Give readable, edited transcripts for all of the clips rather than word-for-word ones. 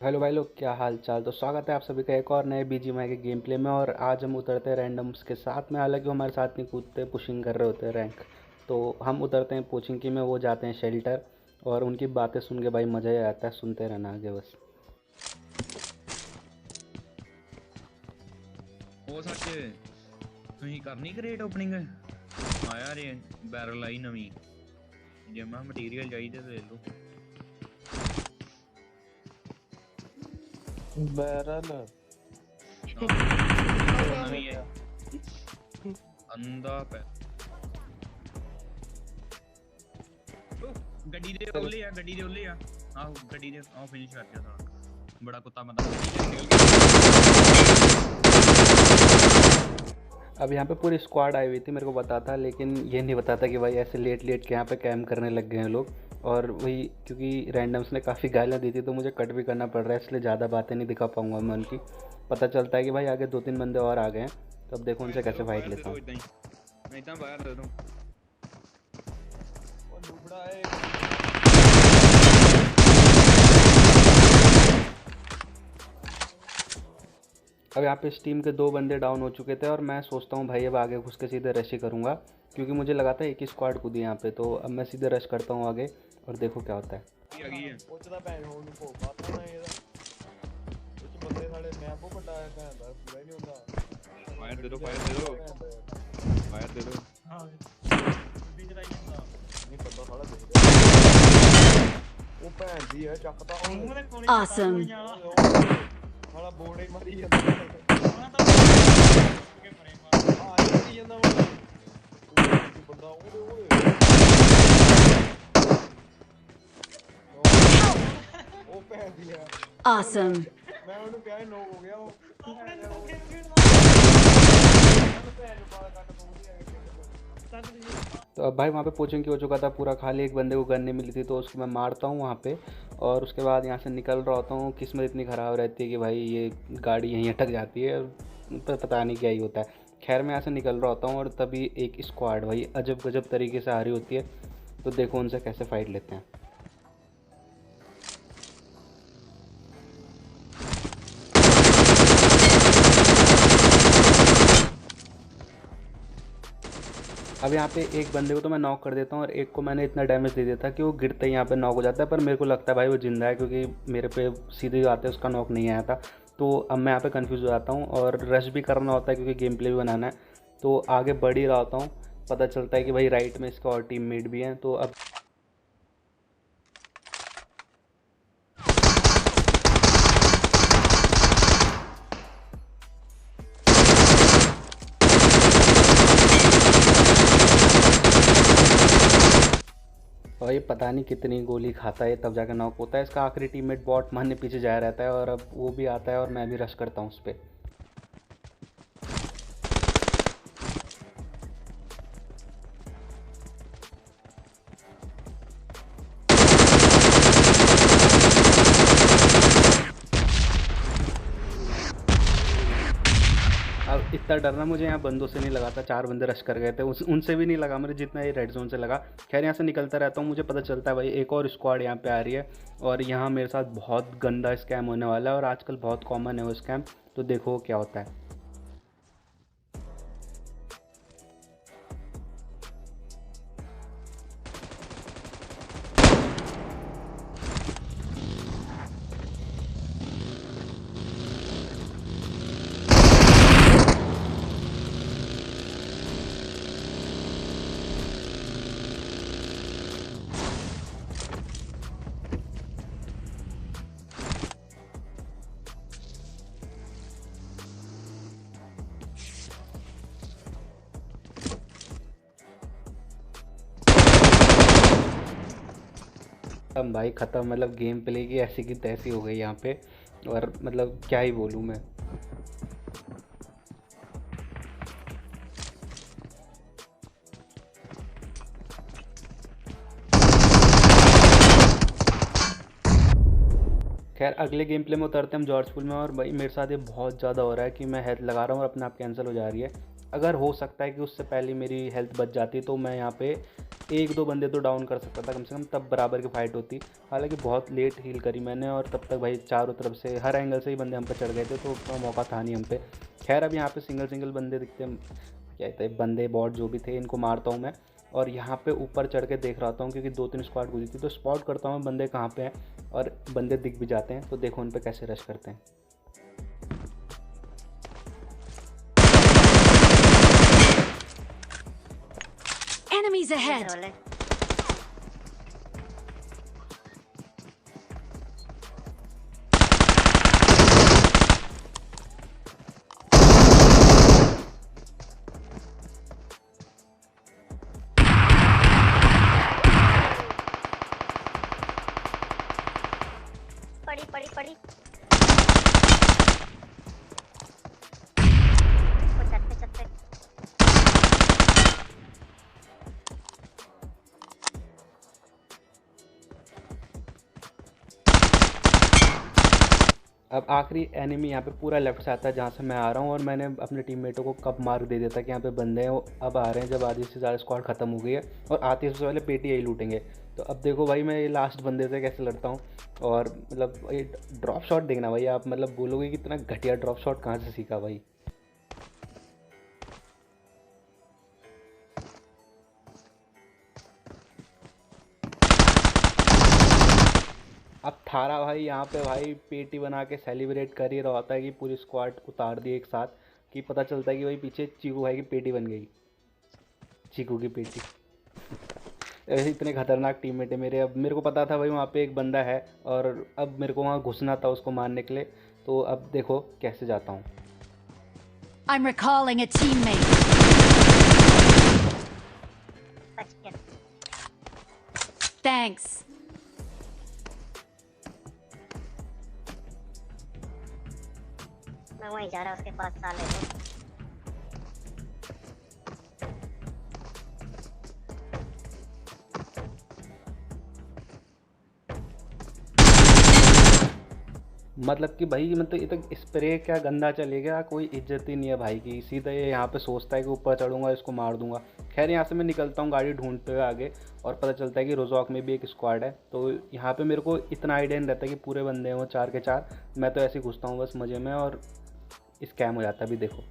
Hello भाई लोग, क्या हाल चाल। तो स्वागत है आप सभी का एक और नए बीजीएमआई के गेम प्ले में। और आज हम उतरते हैं रैंडम्स के साथ में। हालांकि वो हमारे साथ नहीं कूदते, पुशिंग कर रहे होते हैं रैंक। तो हम उतरते हैं पोचिंकी में, वो जाते हैं शेल्टर। और उनकी बातें सुन के भाई मज़ा ही आता है, सुनते रहना आगे बस। ਉਹ ਸੱਚ ਤੁਸੀਂ ਕਰਨੀ ਕ੍ਰੇਟ ਓਪਨਿੰਗ ਆਇਆ ਰੇ ਬੈਰਲ ਆਈ ਨਵੀਂ ਜੇ ਮੈਂ ਮਟੀਰੀਅਲ ਚਾਹੀਦੇ ਤੇ ਲੈ ਲਓ बैरल ਨਵੀਂ ਹੈ ਅੰਦਾ ਪੈ ਉਹ ਗੱਡੀ ਦੇ ਉੱਲੇ ਆ ਆਹੋ ਗੱਡੀ ਦੇ ਆਹ ਫਿਨਿਸ਼ ਕਰ ਦਿਆ ਸਾਲਾ ਬੜਾ ਕੁੱਤਾ ਬੰਦਾ अब यहाँ पे पूरी स्क्वाड आई हुई थी, मेरे को पता था, लेकिन ये नहीं पता था कि भाई ऐसे लेट लेट के यहाँ पे कैम्प करने लग गए हैं लोग। और वही क्योंकि रैंडम्स ने काफ़ी गालियाँ दी थी तो मुझे कट भी करना पड़ रहा है, इसलिए ज़्यादा बातें नहीं दिखा पाऊँगा मैं उनकी। पता चलता है कि भाई आगे 2-3 बंदे और आ गए हैं, तो अब देखो उनसे कैसे फाइट लेता हूँ। ਇਦਾਂ ਬਾਹਰ ਦੇ ਦੋ वो लुबड़ा है। अब यहाँ पे इस टीम के 2 बंदे डाउन हो चुके थे और मैं सोचता हूँ भाई अब आगे घुस के सीधे रश ही करूँगा, क्योंकि मुझे लगा था एक ही स्क्वाड कूदी यहाँ पे। तो अब मैं सीधे रश करता हूँ आगे और देखो क्या होता है। ਆ ਗਈ ਹੈ ਪੁੱਛਦਾ ਭੈਣ ਹੋਣ ਨੂੰ ਭੋਗ ਪਾਤਾ ਨਾ ਇਹਦਾ ਕੁਝ ਬੰਦੇ ਸਾਡੇ ਮੈਪ ਉਹ ਵੱਡਾ ਹੈ ਭੈਣ ਦਾ ਪੂਰਾ ਹੀ ਨਹੀਂ ਹੁੰਦਾ ਫਾਇਰ ਦੇ ਦੋ ਫਾਇਰ ਦੇ ਦੋ ਹਾਂ ਵੀ ਚਲਾਈ ਜਾਂਦਾ ਨਹੀਂ ਪਤਾ ਸਾਲਾ ਦੇਖਦੇ ਉਹ ਭੈਣ ਦੀ ਹੈ ਚੱਕਦਾ ਉਹ Awesome. ਸਾਲਾ ਬੋਰਡ ਹੀ ਮਾਰੀ ਜਾਂਦਾ ਆ ਇਹ ਜਾਂਦਾ ਉਹ ਬੰਦਾ ਉਹਦੇ ਉਹ ਭੈਣ ਦੀ ਹੈ Awesome. ਮੈਂ ਉਹਨੂੰ ਕਿਹਾ ਨੋਕ ਹੋ ਗਿਆ ਉਹ ਭੈਣ ਨੂੰ ਬਾਲ ਕੱਟ ਪਾਉਂਦੀ ਹੈ तो अब भाई वहाँ पे पोचिंग की हो चुका था पूरा खाली, एक बंदे को गन नहीं मिली थी तो उसको मैं मारता हूँ वहाँ पे। और उसके बाद यहाँ से निकल रहा होता हूँ। किस्मत इतनी ख़राब रहती है कि भाई ये गाड़ी यहीं अटक जाती है, पर पता नहीं क्या ही होता है। खैर मैं यहाँ से निकल रहा होता हूँ और तभी एक स्क्वाड भाई अजब गजब तरीके से आ रही होती है। तो देखो उनसे कैसे फ़ाइट लेते हैं। अब यहाँ पे एक बंदे को तो मैं नॉक कर देता हूँ और एक को मैंने इतना डैमेज दे दिया था कि वो गिरते ही यहाँ पे नॉक हो जाता है। पर मेरे को लगता है भाई वो जिंदा है, क्योंकि मेरे पे सीधे आते उसका नॉक नहीं आया था। तो अब मैं यहाँ पे कंफ्यूज हो जाता हूँ और रश भी करना होता है क्योंकि गेम प्ले भी बनाना है। तो आगे बढ़ ही रहा होता हूँ, पता चलता है कि भाई राइट में इसका और टीममेट भी हैं। तो अब भाई पता नहीं कितनी गोली खाता है तब जाकर नॉक होता है। इसका आखिरी टीममेट बॉट मारने पीछे जाया रहता है और अब वो भी आता है और मैं भी रश करता हूँ उस पर। अब इतना डरना मुझे यहाँ बंदों से नहीं लगा था, 4 बंदे रश कर गए थे, उनसे भी नहीं लगा मुझे जितना ये रेड जोन से लगा। खैर यहाँ से निकलता रहता हूँ, मुझे पता चलता है भाई एक और स्क्वाड यहाँ पे आ रही है और यहाँ मेरे साथ बहुत गंदा स्कैम होने वाला है और आजकल बहुत कॉमन है वो स्कैम। तो देखो क्या होता है। खत्म भाई ख़त्म, मतलब गेम प्ले की ऐसी की तैसी हो गई यहाँ पे। और मतलब क्या ही बोलूँ मैं। खैर अगले गेम प्ले में उतरते हैं हम जॉर्जपुर में। और भाई मेरे साथ ये बहुत ज़्यादा हो रहा है कि मैं हेल्थ लगा रहा हूँ और अपने आप कैंसिल हो जा रही है। अगर हो सकता है कि उससे पहले मेरी हेल्थ बच जाती तो मैं यहाँ पे 1-2 बंदे तो डाउन कर सकता था कम से कम, तब बराबर की फ़ाइट होती। हालांकि बहुत लेट हील करी मैंने, और तब तक भाई चारों तरफ से हर एंगल से ही बंदे हम पे चढ़ गए थे, तो उतना मौका था नहीं हम पे। खैर अब यहाँ पे सिंगल बंदे दिखते हैं, क्या कहते हैं, बंदे बॉट जो भी थे, इनको मारता हूँ मैं। और यहाँ पे ऊपर चढ़ के देख रहा हूँ क्योंकि 2-3 स्क्वाड गुजरी थी, तो स्पॉट करता हूँ बंदे कहाँ पे हैं, और बंदे दिख भी जाते हैं। तो देखो उन पे कैसे रश करते हैं। Enemies ahead! पड़ी वो छत पे अब आखिरी एनिमी यहाँ पे पूरा लेफ्ट से आता है जहाँ से मैं आ रहा हूँ, और मैंने अपने टीममेटों को कब मार्क दे दिया था कि यहाँ पे बंदे हैं, वो अब आ रहे हैं जब आधी से ज़्यादा स्क्वाड ख़त्म हो गई है, और आते ही सबसे पहले पेटी यही लूटेंगे। तो अब देखो भाई मैं ये लास्ट बंदे से कैसे लड़ता हूँ, और मतलब ये ड्रॉप शॉट देखना भाई, आप मतलब बोलोगे कि इतना घटिया ड्रॉप शॉट कहाँ से सीखा भाई। अब थारा भाई यहाँ पे भाई पेटी बना के सेलिब्रेट कर ही रहा होता है कि पूरी स्क्वाड उतार दी एक साथ, कि पता चलता है कि भाई पीछे चीकू भाई की पेटी बन गई, चीकू की पेटी। ऐसे इतने खतरनाक टीममेट है मेरे। अब मेरे को पता था भाई वहाँ पे एक बंदा है, और अब मेरे को वहाँ घुसना था उसको मारने के लिए, तो अब देखो कैसे जाता हूँ। I'm recalling a teammate. बच गया। Thanks. मैं वहीं जा रहा उसके पास साले को। मतलब कि भाई मतलब ये तो स्प्रे क्या गंदा चलेगा, कोई इज्जत ही नहीं है भाई की। सीधा ये यहाँ पे सोचता है कि ऊपर चढ़ूंगा इसको मार दूंगा। खैर यहाँ से मैं निकलता हूँ गाड़ी ढूंढते हुए आगे, और पता चलता है कि रोजॉक में भी एक स्क्वाड है। तो यहाँ पे मेरे को इतना आइडिया नहीं रहता कि पूरे बंदे हैं वो 4 के 4। मैं तो ऐसे ही घुसता हूँ बस मज़े में, और स्कैम हो जाता है। अभी देखो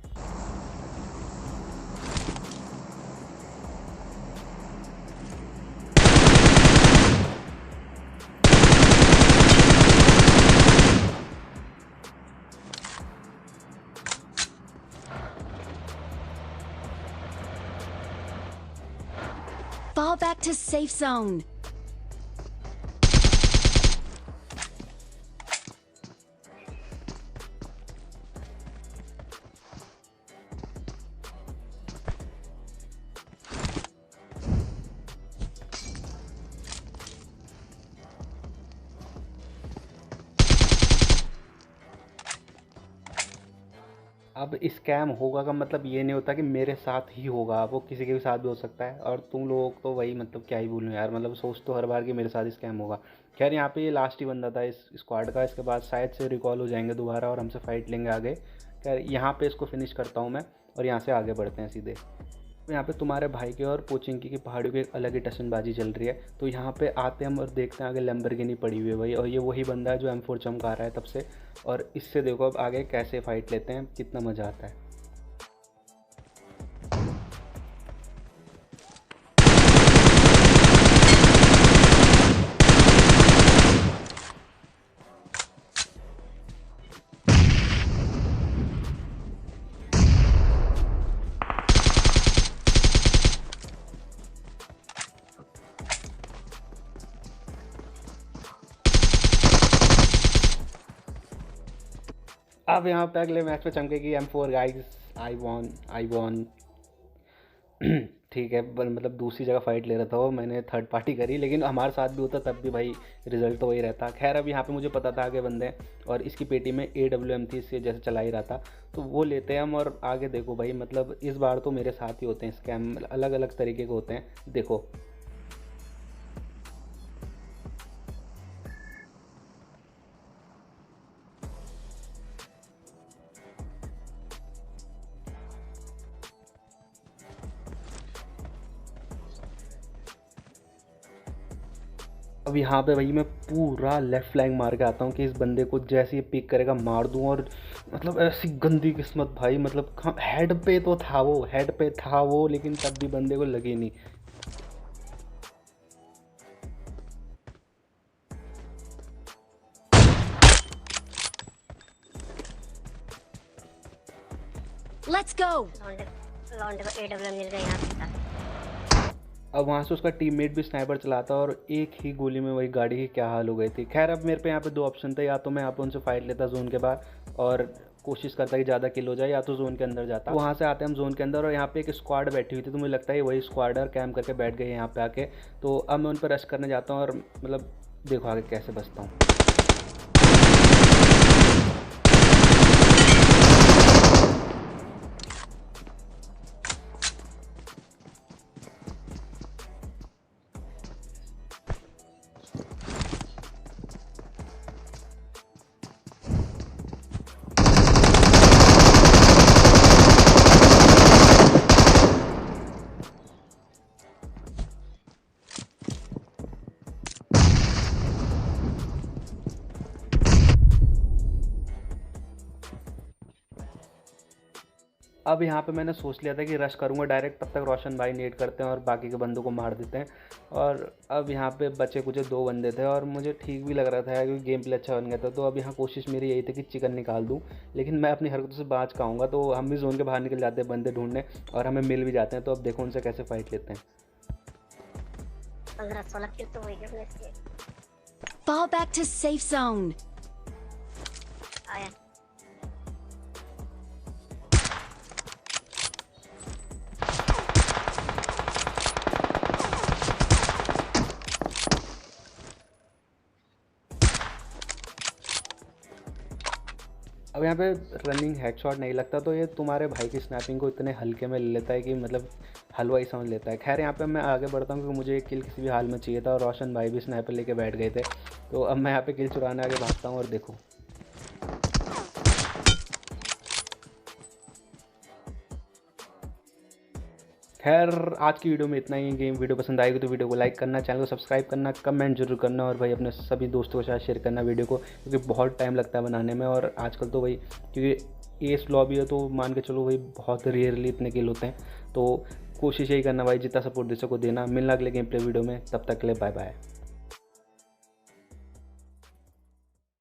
Fall back to safe zone. अब स्कैम होगा का मतलब ये नहीं होता कि मेरे साथ ही होगा, वो किसी के भी साथ भी हो सकता है। और तुम लोग तो वही मतलब क्या ही बोलूँ यार, मतलब सोच तो हर बार कि मेरे साथ स्कैम होगा। खैर यहाँ पे ये लास्ट ही बंदा था इस स्क्वाड का, इसके बाद शायद से रिकॉल हो जाएंगे दोबारा और हमसे फाइट लेंगे आगे। खैर यहाँ पे इसको फिनिश करता हूँ मैं, और यहाँ से आगे बढ़ते हैं सीधे। यहाँ पे तुम्हारे भाई के और पोचिंकी की पहाड़ियों की एक अलग ही टशनबाजी चल रही है। तो यहाँ पे आते हैं हम और देखते हैं आगे लैम्बोर्गिनी पड़ी हुई है भाई, और ये वही बंदा है जो M4 चमका रहा है तब से। और इससे देखो अब आगे कैसे फ़ाइट लेते हैं, कितना मज़ा आता है। अब यहाँ पे अगले मैच में चमकेगी M4 गाइस। आई वॉन ठीक है, मतलब दूसरी जगह फाइट ले रहा था वो, मैंने थर्ड पार्टी करी, लेकिन हमारे साथ भी होता तब भी भाई रिजल्ट तो वही रहता। खैर अब यहाँ पे मुझे पता था आगे बंदे हैं, और इसकी पेटी में AWM थी, इससे जैसे चला ही रहा था। तो वो लेते हैं हम, और आगे देखो भाई मतलब इस बार तो मेरे साथ ही होते हैं स्कैम, अलग अलग तरीके के होते हैं। देखो अब यहाँ पे भाई मैं पूरा लेफ्ट फ्लैंक मार के आता हूँ कि इस बंदे को जैसे ये पिक करेगा मार दूँ। और मतलब ऐसी गंदी किस्मत भाई, मतलब हेड पे तो था वो, हेड पे था वो, लेकिन तब भी बंदे को लगी नहीं। Let's go! लौंडे लौंडे को AWM मिल गया यहाँ पे। अब वहाँ से उसका टीममेट भी स्नाइपर चलाता और एक ही गोली में वही गाड़ी की क्या हाल हो गई थी। खैर अब मेरे पे यहाँ पे दो ऑप्शन थे, या तो मैं यहाँ पे उनसे फाइट लेता जोन के बाहर और कोशिश करता कि ज़्यादा किल हो जाए, या तो जोन के अंदर जाता। वहाँ से आते हैं हम जोन के अंदर और यहाँ पे एक स्क्वाड बैठी हुई थी, तो मुझे लगता है वही स्क्वाडर कैम्प करके बैठ गए यहाँ पे आके। तो अब मैं उन पर रश करने जाता हूँ और मतलब देखो आगे कैसे बचता हूँ। अब यहाँ पे मैंने सोच लिया था कि रश करूँगा डायरेक्ट, तब तक रोशन भाई नेट करते हैं और बाकी के बंदों को मार देते हैं। और अब यहाँ पे बचे कुछ दो बंदे थे और मुझे ठीक भी लग रहा था क्योंकि गेम प्ले अच्छा बन गया था। तो अब यहाँ कोशिश मेरी यही थी कि चिकन निकाल दूँ, लेकिन मैं अपनी हरकतों से बाज का आऊँगा। तो हम भी जोन के बाहर निकल जाते हैं बंदे ढूंढने और हमें मिल भी जाते हैं। तो अब देखो उनसे कैसे फाइट लेते हैं। 15-16 किल तो हुई है इसके। Fall back to safe zone. आया अब यहाँ पे रनिंग हेडशॉट नहीं लगता, तो ये तुम्हारे भाई की स्नैपिंग को इतने हल्के में ले लेता है कि मतलब हलवा ही समझ लेता है। खैर यहाँ पे मैं आगे बढ़ता हूँ क्योंकि मुझे एक किल किसी भी हाल में चाहिए था और रोशन भाई भी स्नैपर लेके बैठ गए थे। तो अब मैं यहाँ पे किल चुराने आगे भागता हूँ और देखो खैर आज की वीडियो में इतना ही। गेम वीडियो पसंद आएगी तो वीडियो को लाइक करना, चैनल को सब्सक्राइब करना, कमेंट जरूर करना और भाई अपने सभी दोस्तों के साथ शेयर करना वीडियो को, क्योंकि बहुत टाइम लगता है बनाने में। और आजकल तो भाई क्योंकि एस लॉबी है तो मान के चलो भाई बहुत रेयरली इतने किल होते हैं। तो कोशिश यही करना भाई जितना सपोर्ट दे सको देना। मिलना अगले गेम प्ले वीडियो में, तब तक के लिए बाय बाय।